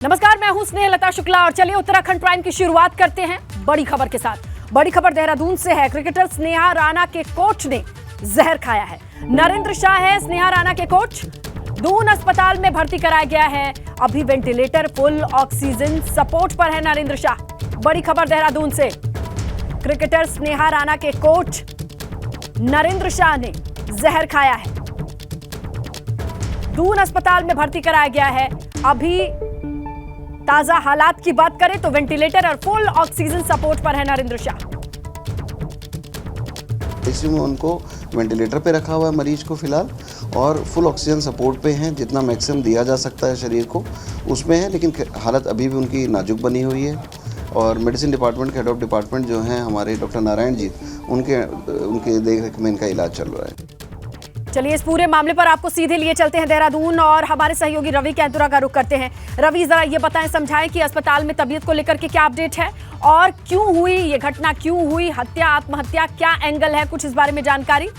नमस्कार, मैं हूं स्नेहलता शुक्ला और चलिए उत्तराखंड प्राइम की शुरुआत करते हैं बड़ी खबर के साथ। बड़ी खबर देहरादून से है। क्रिकेटर स्नेहा राणा के कोच ने जहर खाया है। नरेंद्र शाह है स्नेहा राणा के कोच। दून अस्पताल में भर्ती कराया गया है। अभी वेंटिलेटर, फुल ऑक्सीजन सपोर्ट पर है नरेंद्र शाह। बड़ी खबर देहरादून से, क्रिकेटर स्नेहा राणा के कोच नरेंद्र शाह ने जहर खाया है। दून अस्पताल में भर्ती कराया गया है। अभी ताजा हालात की बात करें तो वेंटिलेटर और फुल ऑक्सीजन सपोर्ट पर है नरेंद्र शाह। आईसीयू में उनको वेंटिलेटर पे रखा हुआ है मरीज को फिलहाल, और फुल ऑक्सीजन सपोर्ट पे हैं। जितना मैक्सिमम दिया जा सकता है शरीर को उसमें है, लेकिन हालत अभी भी उनकी नाजुक बनी हुई है। और मेडिसिन डिपार्टमेंट के हेड ऑफ डिपार्टमेंट जो हैं हमारे डॉक्टर नारायण जी, उनके देख रेख में इनका इलाज चल रहा है। चलिए इस पूरे मामले पर आपको सीधे लिए चलते हैं देहरादून और हमारे सहयोगी रवि कैंतुरा का रुख करते हैं। रवि, जरा ये बताएं, समझाएं कि अस्पताल में तबीयत को लेकर के क्या अपडेट है और क्यों हुई ये घटना, क्यों हुई हत्या, आत्महत्या, क्या एंगल है, कुछ इस बारे में जानकारी।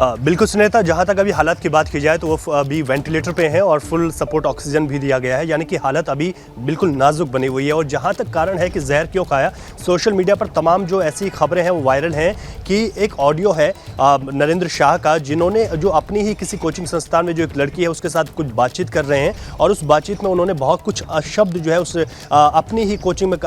बिल्कुल स्नेहता, जहाँ तक अभी हालत की बात की जाए तो वो अभी वेंटिलेटर पे हैं और फुल सपोर्ट ऑक्सीजन भी दिया गया है, यानी कि हालत अभी बिल्कुल नाजुक बनी हुई है। और जहाँ तक कारण है कि जहर क्यों खाया, सोशल मीडिया पर तमाम जो ऐसी खबरें हैं वो वायरल हैं कि एक ऑडियो है नरेंद्र शाह का, जिन्होंने जो अपनी ही किसी कोचिंग संस्थान में जो एक लड़की है उसके साथ कुछ बातचीत कर रहे हैं और उस बातचीत में उन्होंने बहुत कुछ शब्द जो है उस अपनी ही कोचिंग में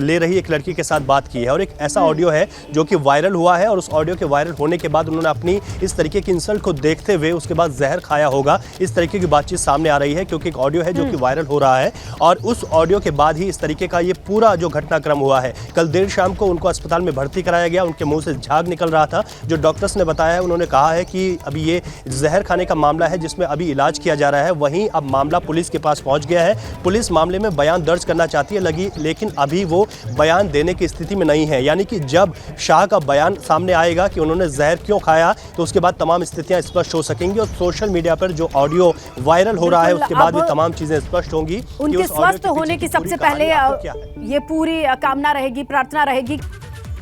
ले रही एक लड़की के साथ बात की है। और एक ऐसा ऑडियो है जो कि वायरल हुआ है और उस ऑडियो के वायरल होने के बाद उन्होंने अपनी इस तरीके की इंसल्ट को देखते हुए उसके बाद जहर खाया होगा, इस तरीके की बातचीत सामने आ रही है, क्योंकि एक ऑडियो है जो कि वायरल हो रहा है। और उस ऑडियो के बाद ही इस तरीके का ये पूरा जो घटनाक्रम हुआ है। कल देर शाम को उनको अस्पताल में भर्ती कराया गया। उनके मुंह से झाग निकल रहा था। जो डॉक्टर्स ने बताया है, उन्होंने कहा है कि अभी ये जहर खाने का मामला है जिसमें अभी इलाज किया जा रहा है। वहीं अब मामला पुलिस के पास पहुंच गया है। पुलिस मामले में बयान दर्ज करना चाहती है लेकिन अभी वो बयान देने की स्थिति में नहीं है। यानी कि जब शाह का बयान सामने आएगा कि उन्होंने जहर क्यों खाया, तो उसके बाद तमाम स्थितियां स्पष्ट हो सकेंगी। और सोशल मीडिया पर जो ऑडियो वायरल हो रहा है उसके बाद भी तमाम चीजें स्पष्ट होंगी। उनके स्वस्थ होने की सबसे पहले ये पूरी कामना रहेगी, प्रार्थना रहेगी।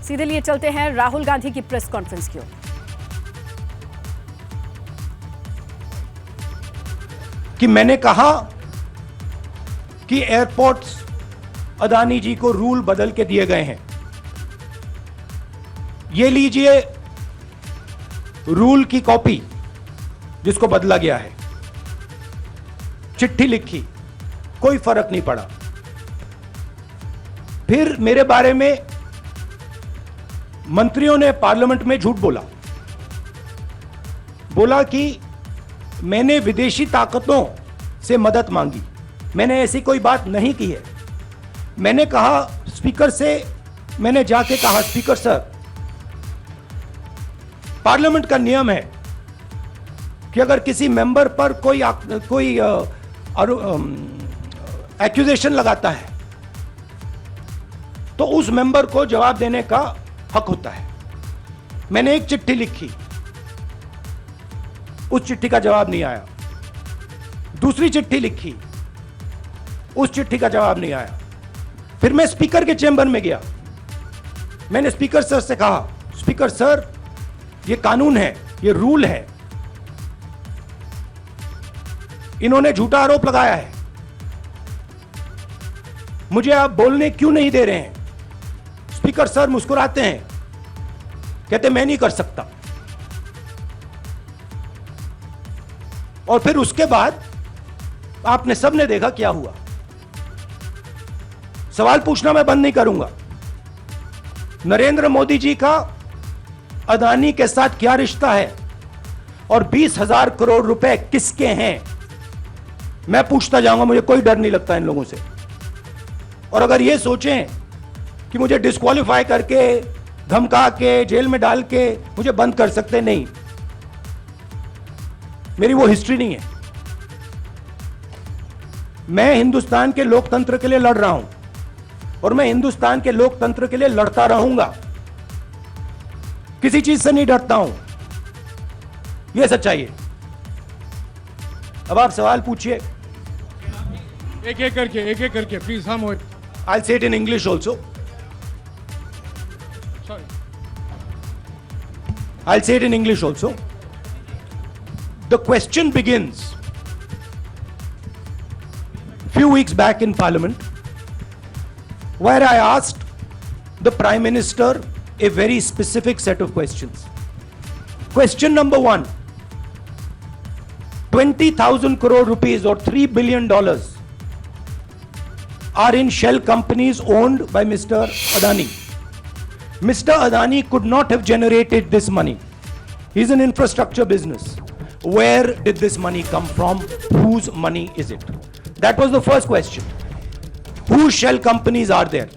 सीधे लिए चलते हैं राहुल गांधी की प्रेस कॉन्फ्रेंस की ओर। कि मैंने कहा कि एयरपोर्ट्स अदानी जी को रूल बदल के दिए गए हैं। ये लीजिए रूल की कॉपी जिसको बदला गया है। चिट्ठी लिखी, कोई फर्क नहीं पड़ा। फिर मेरे बारे में मंत्रियों ने पार्लियामेंट में झूठ बोला कि मैंने विदेशी ताकतों से मदद मांगी। मैंने ऐसी कोई बात नहीं की है। मैंने कहा स्पीकर से, मैंने जाके कहा स्पीकर सर, पार्लियामेंट का नियम है कि अगर किसी मेंबर पर कोई एक्यूजेशन लगाता है तो उस मेंबर को जवाब देने का हक होता है। मैंने एक चिट्ठी लिखी, उस चिट्ठी का जवाब नहीं आया। दूसरी चिट्ठी लिखी, उस चिट्ठी का जवाब नहीं आया। फिर मैं स्पीकर के चेंबर में गया। मैंने स्पीकर सर से कहा, स्पीकर सर, ये कानून है, ये रूल है, इन्होंने झूठा आरोप लगाया है, मुझे आप बोलने क्यों नहीं दे रहे हैं? स्पीकर सर मुस्कुराते हैं, कहते मैं नहीं कर सकता। और फिर उसके बाद आपने सबने देखा क्या हुआ। सवाल पूछना मैं बंद नहीं करूंगा। नरेंद्र मोदी जी का अदानी के साथ क्या रिश्ता है और 20,000 करोड़ रुपए किसके हैं, मैं पूछता जाऊंगा। मुझे कोई डर नहीं लगता इन लोगों से। और अगर ये सोचें कि मुझे डिस्क्वालीफाई करके, धमका के, जेल में डाल के मुझे बंद कर सकते, नहीं, मेरी वो हिस्ट्री नहीं है। मैं हिंदुस्तान के लोकतंत्र के लिए लड़ रहा हूं और मैं हिंदुस्तान के लोकतंत्र के लिए लड़ता रहूंगा। किसी चीज से नहीं डरता हूं, यह सच्चाई है। अब आप सवाल पूछिए। एक एक करके प्लीज। हम I'll say it in English also. Sorry. I'll say it in English also. The question begins few weeks back in Parliament, where I asked the Prime Minister a very specific set of questions. Question number 1, 20,000 crore rupees or $3 billion are in shell companies owned by Mr. Adani. Mr. Adani could not have generated this money. He's an infrastructure business. Where did this money come from? Whose money is it? That was the first question. Whose shell companies are there?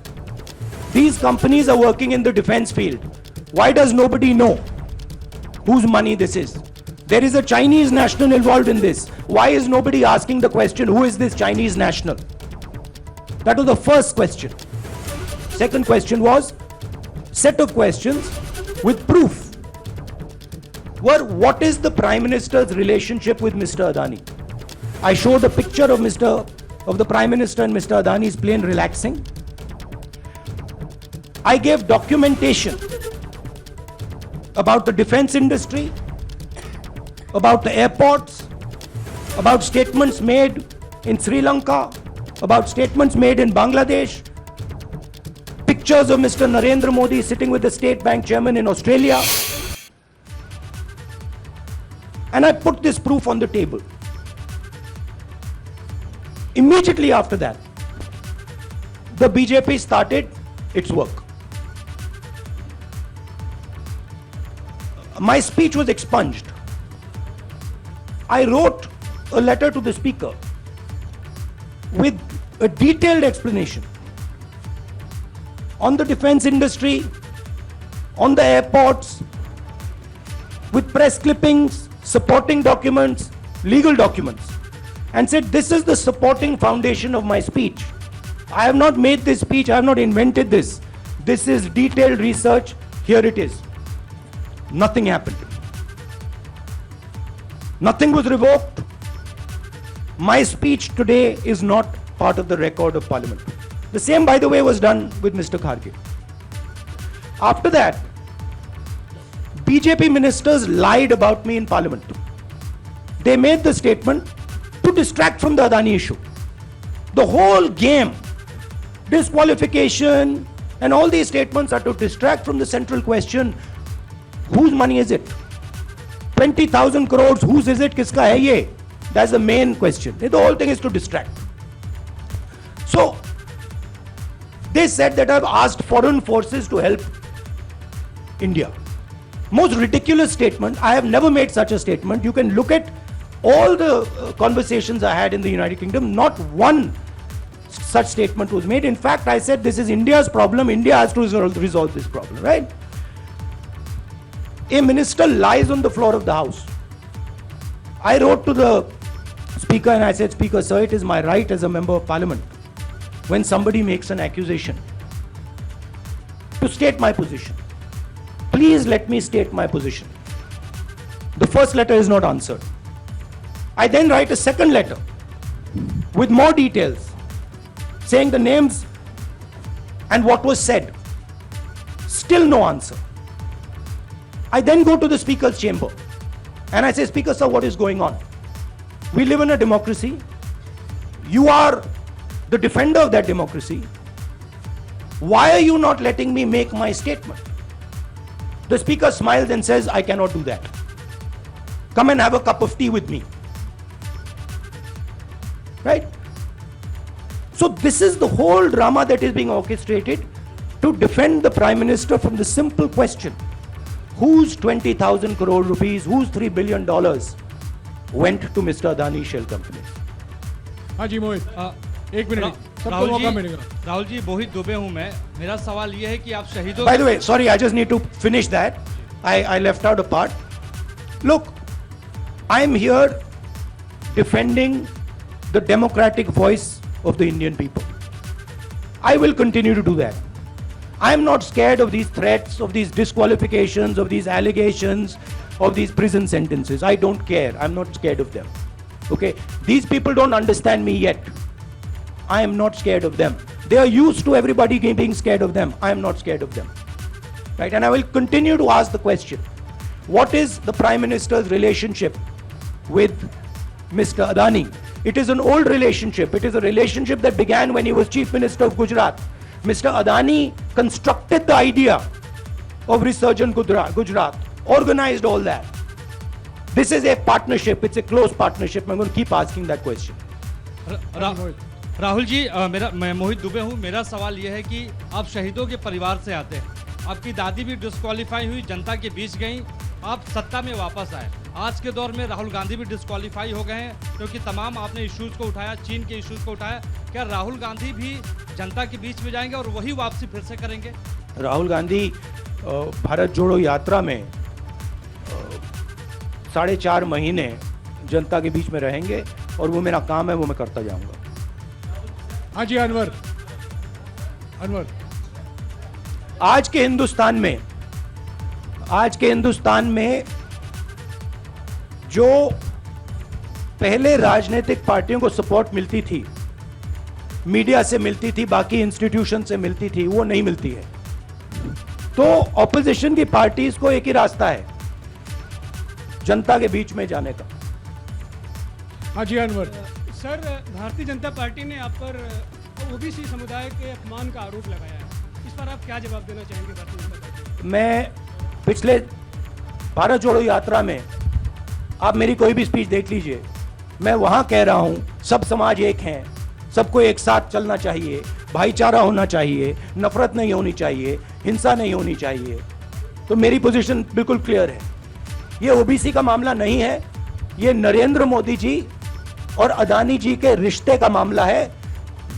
These companies are working in the defense field. Why does nobody know whose money this is? There is a Chinese national involved in this. Why is nobody asking the question, who is this Chinese national? That was the first question. Second question was set of questions with proof. Were what is the Prime Minister's relationship with Mr. Adani? I showed a picture of the Prime Minister and Mr. Adani's plane relaxing. I gave documentation about the defense industry, about the airports, about statements made in Sri Lanka, about statements made in Bangladesh, pictures of Mr. Narendra Modi sitting with the State Bank chairman in Australia. And I put this proof on the table. Immediately after that, the BJP started its work. My speech was expunged. I wrote a letter to the Speaker with a detailed explanation on the defense industry, on the airports, with press clippings, supporting documents, legal documents, and said this is the supporting foundation of my speech. I have not made this speech, I have not invented this. This is detailed research, here it is. Nothing happened. Nothing was revoked. My speech today is not part of the record of Parliament. The same, by the way, was done with Mr. Kharge. After that, BJP ministers lied about me in Parliament. They made the statement to distract from the Adani issue. The whole game, disqualification, and all these statements are to distract from the central question, whose money is it? 20,000 crores, whose is it? Kiska hai ye? That's the main question. The whole thing is to distract. So, they said that I've asked foreign forces to help India. Most ridiculous statement. I have never made such a statement. You can look at all the conversations I had in the United Kingdom. Not one such statement was made. In fact, I said this is India's problem. India has to resolve this problem, right? A minister lies on the floor of the House. I wrote to the Speaker and I said, Speaker, sir, it is my right as a member of Parliament, when somebody makes an accusation, to state my position. Please let me state my position. The first letter is not answered. I then write a second letter with more details, saying the names and what was said. Still no answer. I then go to the Speaker's chamber and I say, Speaker, sir, what is going on? We live in a democracy. You are the defender of that democracy. Why are you not letting me make my statement? The Speaker smiles and says, I cannot do that. Come and have a cup of tea with me. Right? So this is the whole drama that is being orchestrated to defend the Prime Minister from the simple question, whose 20,000 crore rupees, whose $3 billion went to Mr. Adani Shell Company? हाँ जी मोहित, एक minute सबको मौका मिलेगा. राहुल जी, मोहित दुबे हूं मैं. मेरा सवाल ये है कि आप शहीदों. By the way, sorry, I just need to finish that. I left out a part. Look, I am here defending the democratic voice of the Indian people. I will continue to do that. I am not scared of these threats, of these disqualifications, of these allegations, of these prison sentences. I don't care. I'm not scared of them. Okay? These people don't understand me yet. I am not scared of them. They are used to everybody being scared of them. I am not scared of them. Right? And I will continue to ask the question, what is the Prime Minister's relationship with Mr. Adani. It is an old relationship. It is a relationship that began when he was Chief Minister of Gujarat. Mr. Adani constructed the idea of Resurgent Gujarat, organized all that. This is a partnership. It's a close partnership. I'm going to keep asking that question. Rahul ji, मैं मोहित दुबे हूँ। मेरा सवाल यह है कि आप शहीदों के परिवार से आते हैं। आपकी दादी भी डिस्क्वालीफाई हुई, जनता के बीच गई, आप सत्ता में वापस आए। आज के दौर में राहुल गांधी भी डिस्क्वालीफाई हो गए हैं क्योंकि तमाम आपने इश्यूज को उठाया, चीन के इश्यूज को उठाया। क्या राहुल गांधी भी जनता के बीच में जाएंगे और वही वापसी फिर से करेंगे? राहुल गांधी भारत जोड़ो यात्रा में 4.5 महीने जनता के बीच में रहेंगे और वो मेरा काम है, वो मैं करता जाऊंगा। हाँ जी अनवर। आज के हिंदुस्तान में जो पहले राजनीतिक पार्टियों को सपोर्ट मिलती थी, मीडिया से मिलती थी, बाकी इंस्टीट्यूशन से मिलती थी, वो नहीं मिलती है। तो ऑपोजिशन की पार्टीज को एक ही रास्ता है, जनता के बीच में जाने का। हाँ जी अनवर। सर, भारतीय जनता पार्टी ने आप पर ओबीसी समुदाय के अपमान का आरोप लगाया है। इस पर आप क्या जवाब देना चाहेंगे भारतीय जनता पार्टी को? मैं पिछले भारत जोड़ो यात्रा में, आप मेरी कोई भी स्पीच देख लीजिए, मैं वहां कह रहा हूं सब समाज एक हैं, सबको एक साथ चलना चाहिए, भाईचारा होना चाहिए, नफरत नहीं होनी चाहिए, हिंसा नहीं होनी चाहिए। तो मेरी पोजीशन बिल्कुल क्लियर है। ये ओबीसी का मामला नहीं है, ये नरेंद्र मोदी जी और अदानी जी के रिश्ते का मामला है।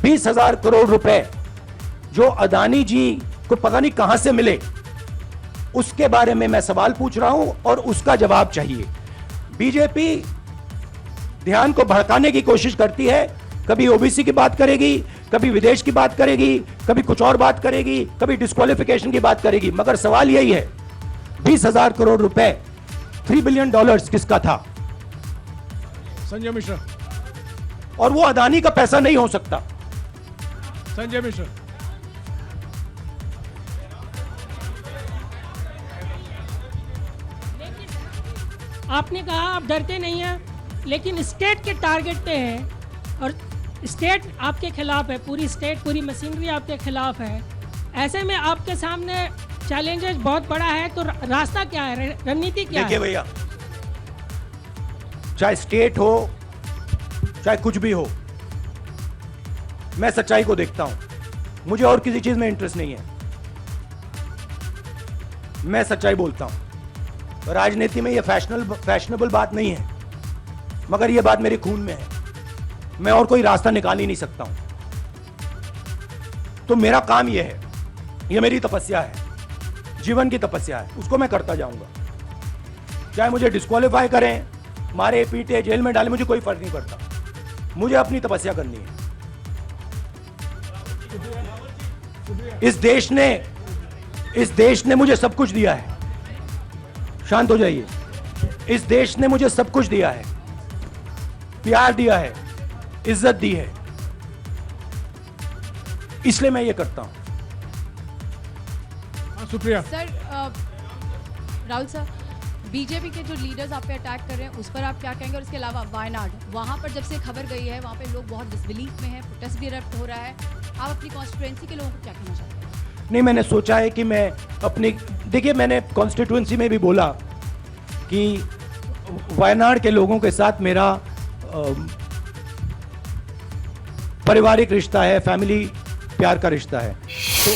20,000 करोड़ रुपए जो अदानी जी को पता नहीं कहां से मिले, उसके बारे में मैं सवाल पूछ रहा हूं और उसका जवाब चाहिए। बीजेपी ध्यान को भड़काने की कोशिश करती है, कभी ओबीसी की बात करेगी, कभी विदेश की बात करेगी, कभी कुछ और बात करेगी, कभी डिस्क्वालिफिकेशन की बात करेगी, मगर सवाल यही है 20,000 करोड़ रुपए, $3 बिलियन किसका था? संजय मिश्रा। और वो अदानी का पैसा नहीं हो सकता। संजय मिश्रा। आपने कहा आप डरते नहीं हैं, लेकिन स्टेट के टारगेट पे हैं और स्टेट आपके खिलाफ है, पूरी स्टेट, पूरी मशीनरी आपके खिलाफ है। ऐसे में आपके सामने चैलेंजेस बहुत बड़ा है, तो रास्ता क्या है, रणनीति क्या है? देखिए भैया, चाहे स्टेट हो चाहे कुछ भी हो, मैं सच्चाई को देखता हूं। मुझे और किसी चीज में इंटरेस्ट नहीं है, मैं सच्चाई बोलता हूं। राजनीति में ये फैशनेबल बात नहीं है, मगर ये बात मेरे खून में है। मैं और कोई रास्ता निकाल ही नहीं सकता हूं। तो मेरा काम ये है, ये मेरी तपस्या है, जीवन की तपस्या है, उसको मैं करता जाऊंगा। चाहे मुझे डिस्क्वालीफाई करें, मारे पीटे, जेल में डाले, मुझे कोई फर्क नहीं पड़ता। मुझे अपनी तपस्या करनी है। इस देश ने मुझे सब कुछ दिया है। शांत हो जाइए। इस देश ने मुझे सब कुछ दिया है, प्यार दिया है, इज्जत दी है, इसलिए मैं ये करता हूं। Supriya. Sir, Rahul sir, BJP के जो लीडर्स आप पे अटैक कर रहे हैं उस पर आप क्या कहेंगे? और इसके अलावा वायनाड, वहां पर जब से खबर गई है, वहां पे लोग बहुत डिसबिलीफ में हैं, प्रोटेस्ट भी इरप्ट हो रहा है। आप अपनी कॉन्स्टिट्यूएंसी के लोगों को क्या कहना चाहते हैं? नहीं, मैंने सोचा है कि मैं अपनी, देखिए मैंने कॉन्स्टिट्यूएंसी में भी बोला कि वायनाड के लोगों के साथ मेरा पारिवारिक रिश्ता है, फैमिली प्यार का रिश्ता है। तो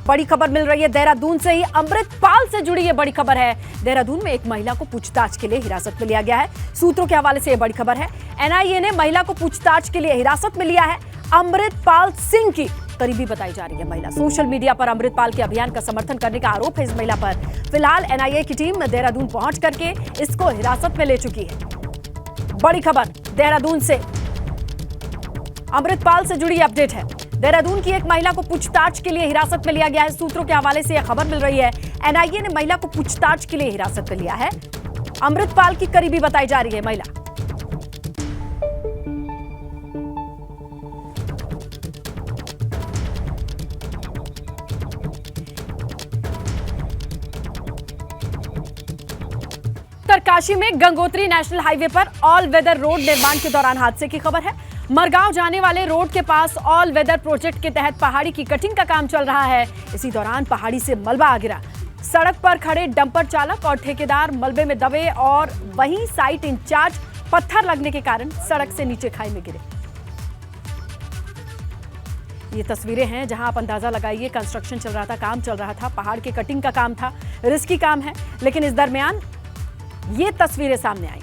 बड़ी खबर मिल रही है देहरादून से ही। अमृतपाल से जुड़ी ये बड़ी खबर है। देहरादून में एक महिला को पूछताछ के लिए हिरासत में लिया गया है। सूत्रों के हवाले से ये बड़ी खबर है। एनआईए ने महिला को पूछताछ के लिए हिरासत में लिया है। अमृतपाल सिंह की करीबी बताई जा रही है महिला। सोशल मीडिया पर अमृतपाल के अभियान का समर्थन करने का आरोप है इस महिला पर। फिलहाल एनआईए की टीम देहरादून पहुंच करके इसको हिरासत में ले चुकी है। बड़ी खबर देहरादून से, अमृतपाल से जुड़ी अपडेट है। देहरादून की एक महिला को पूछताछ के लिए हिरासत में लिया गया है। सूत्रों के हवाले से यह खबर मिल रही है। एनआईए ने महिला को पूछताछ के लिए हिरासत में लिया है। अमृतपाल की करीबी बताई जा रही है महिला। उत्तरकाशी में गंगोत्री नेशनल हाईवे पर ऑल वेदर रोड निर्माण के दौरान हादसे की खबर है। मरगांव जाने वाले रोड के पास ऑल वेदर प्रोजेक्ट के तहत पहाड़ी की कटिंग का काम चल रहा है। इसी दौरान पहाड़ी से मलबा आ गिरा। सड़क पर खड़े डंपर चालक और ठेकेदार मलबे में दबे और वहीं साइट इंचार्ज पत्थर लगने के कारण सड़क से नीचे खाई में गिरे। ये तस्वीरें हैं जहां आप अंदाजा लगाइए, कंस्ट्रक्शन चल रहा था, काम चल रहा था, पहाड़ के कटिंग का काम था, रिस्की काम है, लेकिन इस दरमियान ये तस्वीरें सामने आई।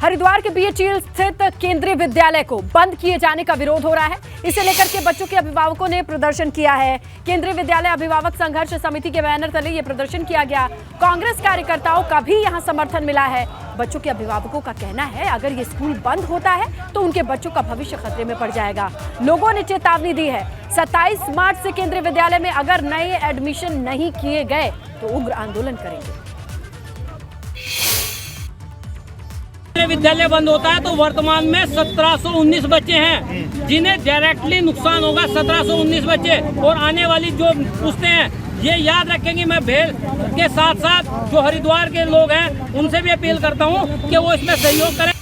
हरिद्वार के बीएचईएल स्थित केंद्रीय विद्यालय को बंद किए जाने का विरोध हो रहा है। इसे लेकर के बच्चों के अभिभावकों ने प्रदर्शन किया है। केंद्रीय विद्यालय अभिभावक संघर्ष समिति के बैनर तले ये प्रदर्शन किया गया। कांग्रेस कार्यकर्ताओं का भी यहां समर्थन मिला है। बच्चों के अभिभावकों का कहना है अगर ये स्कूल बंद होता है तो उनके बच्चों का भविष्य खतरे में पड़ जाएगा। लोगों ने चेतावनी दी है 27 मार्च से केंद्रीय विद्यालय में अगर नए एडमिशन नहीं किए गए तो उग्र आंदोलन करेंगे। विद्यालय बंद होता है तो वर्तमान में 1719 बच्चे हैं जिन्हें डायरेक्टली नुकसान होगा। 1719 बच्चे और आने वाली जो पूछते हैं ये याद रखेंगे। मैं भेल के साथ साथ जो हरिद्वार के लोग हैं उनसे भी अपील करता हूं कि वो इसमें सहयोग करें।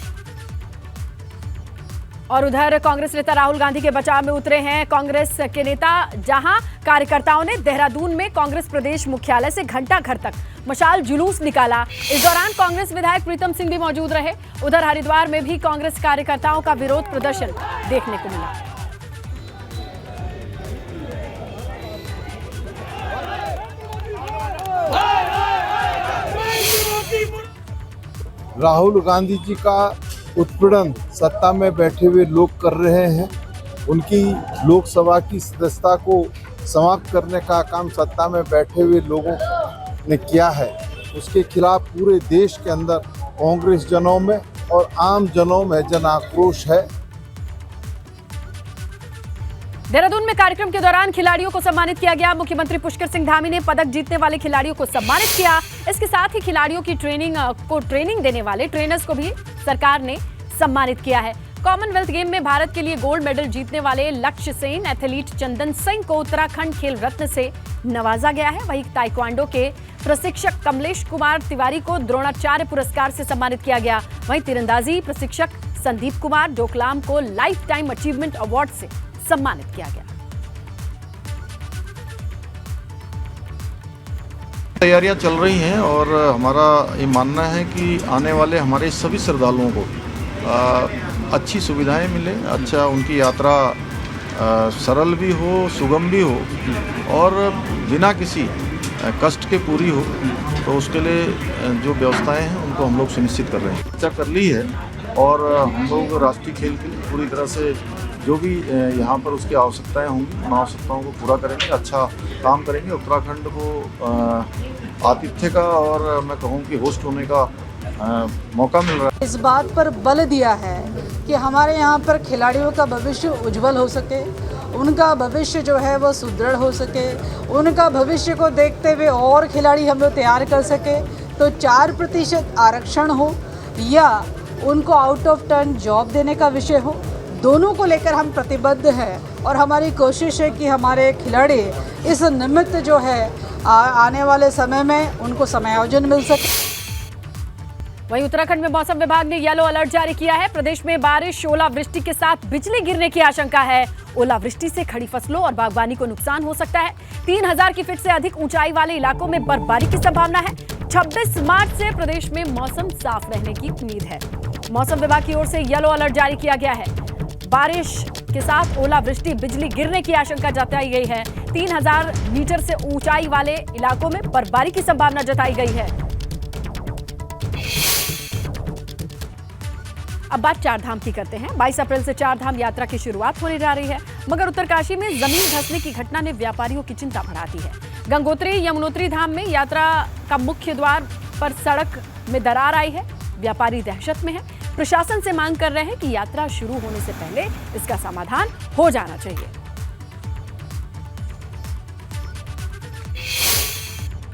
और उधर कांग्रेस नेता राहुल गांधी के बचाव में उतरे हैं कांग्रेस के नेता, जहां कार्यकर्ताओं ने देहरादून में कांग्रेस प्रदेश मुख्यालय से घंटा घर तक मशाल जुलूस निकाला। इस दौरान कांग्रेस विधायक प्रीतम सिंह भी मौजूद रहे। उधर हरिद्वार में भी कांग्रेस कार्यकर्ताओं का विरोध प्रदर्शन देखने को मिला। राहुल गांधी जी का उत्पीड़न सत्ता में बैठे हुए लोग कर रहे हैं। उनकी लोकसभा की सदस्यता को समाप्त करने का काम सत्ता में बैठे हुए लोगों ने किया है। उसके खिलाफ पूरे देश के अंदर कांग्रेस जनों में और आम जनों में जन आक्रोश है। देहरादून में कार्यक्रम के दौरान खिलाड़ियों को सम्मानित किया गया। मुख्यमंत्री पुष्कर सिंह धामी ने पदक जीतने वाले खिलाड़ियों को सम्मानित किया। इसके साथ ही खिलाड़ियों की ट्रेनिंग देने वाले ट्रेनर्स को भी सरकार ने सम्मानित किया है। कॉमनवेल्थ गेम में भारत के लिए गोल्ड मेडल जीतने वाले लक्ष्य सेन, एथलीट चंदन सिंह को उत्तराखंड खेल रत्न से नवाजा गया है। वहीं ताइक्वांडो के प्रशिक्षक कमलेश कुमार तिवारी को द्रोणाचार्य पुरस्कार से सम्मानित किया गया। वहीं तीरंदाजी प्रशिक्षक संदीप कुमार डोकलाम को लाइफ टाइम अचीवमेंट अवार्ड से सम्मानित किया गया। तैयारियां चल रही हैं और हमारा ये मानना है कि आने वाले हमारे सभी श्रद्धालुओं को अच्छी सुविधाएं मिले, अच्छा उनकी यात्रा सरल भी हो, सुगम भी हो और बिना किसी कष्ट के पूरी हो। तो उसके लिए जो व्यवस्थाएं हैं उनको हम लोग सुनिश्चित कर रहे हैं। चर्चा कर ली है और हम लोग राष्ट्रीय खेल के लिए पूरी तरह से जो भी यहाँ पर उसकी आवश्यकताएं होंगी उन आवश्यकताओं को पूरा करेंगे, अच्छा काम करेंगे। उत्तराखंड को आतिथ्य का और मैं कहूँ कि होस्ट होने का मौका मिल रहा है। इस बात पर बल दिया है कि हमारे यहाँ पर खिलाड़ियों का भविष्य उज्जवल हो सके, उनका भविष्य जो है वो सुदृढ़ हो सके, उनका भविष्य को देखते हुए और खिलाड़ी हम लोग तैयार कर सके। तो 4% आरक्षण हो या उनको आउट ऑफ टर्न जॉब देने का विषय हो, दोनों को लेकर हम प्रतिबद्ध हैं और हमारी कोशिश है कि हमारे खिलाड़ी इस निमित्त जो है आने वाले समय में उनको समायोजन मिल सके। वहीं उत्तराखंड में मौसम विभाग ने येलो अलर्ट जारी किया है। प्रदेश में बारिश, ओलावृष्टि के साथ बिजली गिरने की आशंका है। ओलावृष्टि से खड़ी फसलों और बागवानी को नुकसान हो सकता है। 3000 की फीट से अधिक ऊंचाई वाले इलाकों में बर्फबारी की संभावना है। 26 मार्च से प्रदेश में मौसम साफ रहने की उम्मीद है। मौसम विभाग की ओर से येलो अलर्ट जारी किया गया है। बारिश के साथ ओलावृष्टि, बिजली गिरने की आशंका जताई गई है। 3000 मीटर से ऊंचाई वाले इलाकों में बर्फबारी की संभावना जताई गई है। अब बात चार धाम की करते हैं। 22 अप्रैल से चार धाम यात्रा की शुरुआत होने जा रही है, मगर उत्तरकाशी में जमीन धंसने की घटना ने व्यापारियों की चिंता बढ़ाती है। गंगोत्री यमुनोत्री धाम में यात्रा का मुख्य द्वार पर सड़क में दरार आई है। व्यापारी दहशत में है। प्रशासन से मांग कर रहे हैं कि यात्रा शुरू होने से पहले इसका समाधान हो जाना चाहिए।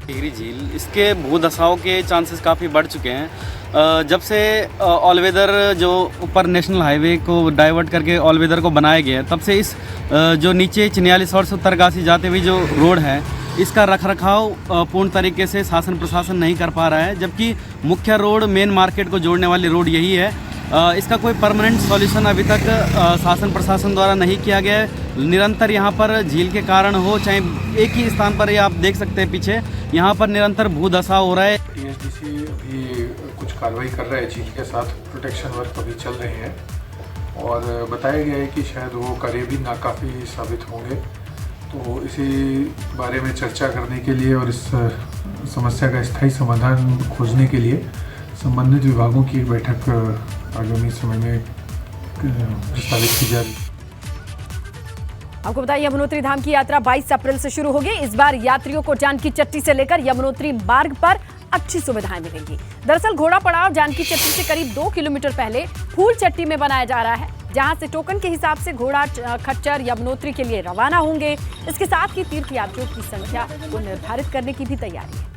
टिहरी झील, इसके भूदशाओं के चांसेस काफ़ी बढ़ चुके हैं। जब से ऑल वेदर जो ऊपर नेशनल हाईवे को डाइवर्ट करके ऑल वेदर को बनाया गया, तब से इस जो नीचे चिन्यालीसौर से उत्तरकाशी जाते हुए जो रोड है, इसका रखरखाव पूर्ण तरीके से शासन प्रशासन नहीं कर पा रहा है, जबकि मुख्य रोड मेन मार्केट को जोड़ने वाली रोड यही है। इसका कोई परमानेंट सॉल्यूशन अभी तक शासन प्रशासन द्वारा नहीं किया गया है। निरंतर यहाँ पर झील के कारण हो, चाहे एक ही स्थान पर, ये आप देख सकते हैं पीछे, यहाँ पर निरंतर भूधसाव हो रहा है। टीएसडीसी अभी कुछ कार्रवाई कर रहा है, झील के साथ प्रोटेक्शन वर्क अभी चल रहे हैं और बताया गया है कि शायद वो कार्य भी नाकाफ़ी साबित होंगे। तो इसी बारे में चर्चा करने के लिए और इस समस्या का स्थायी समाधान खोजने के लिए संबंधित विभागों की एक बैठक आगामी समय में प्रस्तावित की जा रही है। आपको बताइए, यमुनोत्री धाम की यात्रा 22 अप्रैल से शुरू होगी। इस बार यात्रियों को जानकी चट्टी से लेकर यमुनोत्री मार्ग पर अच्छी सुविधाएं मिलेंगी। दरअसल घोड़ा पड़ाव जानकी चट्टी से करीब 2 किलोमीटर पहले फूल चट्टी में बनाया जा रहा है, जहां से टोकन के हिसाब से घोड़ा खच्चर यमुनोत्री के लिए रवाना होंगे। इसके साथ ही तीर्थ यात्रियों की संख्या को निर्धारित करने की भी तैयारी है।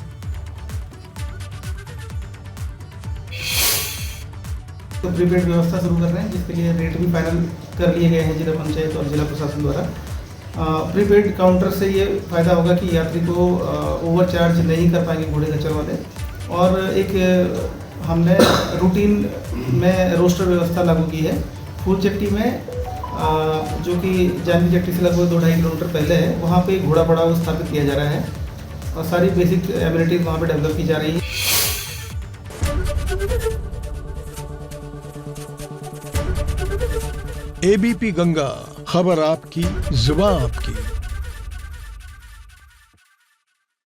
तो प्रीपेड व्यवस्था शुरू कर रहे हैं, जिसके लिए रेट भी फाइनल कर लिए गए हैं जिला पंचायत और जिला प्रशासन द्वारा। प्रीपेड काउंटर से ये फ़ायदा होगा कि यात्री को ओवर चार्ज नहीं कर पाएंगे घोड़े खच्चर वाले। और एक हमने रूटीन में रोस्टर व्यवस्था लागू की है फूल चट्टी में, जो कि जानकी चट्टी से लगभग 2-2.5 किलोमीटर पहले है। वहाँ पे घोड़ा पड़ाव स्थापित किया जा रहा है और सारी बेसिक एमिनिटीज़ वहाँ पे डेवलप की जा रही है। एबीपी गंगा, खबर आपकी, जुबान आपकी।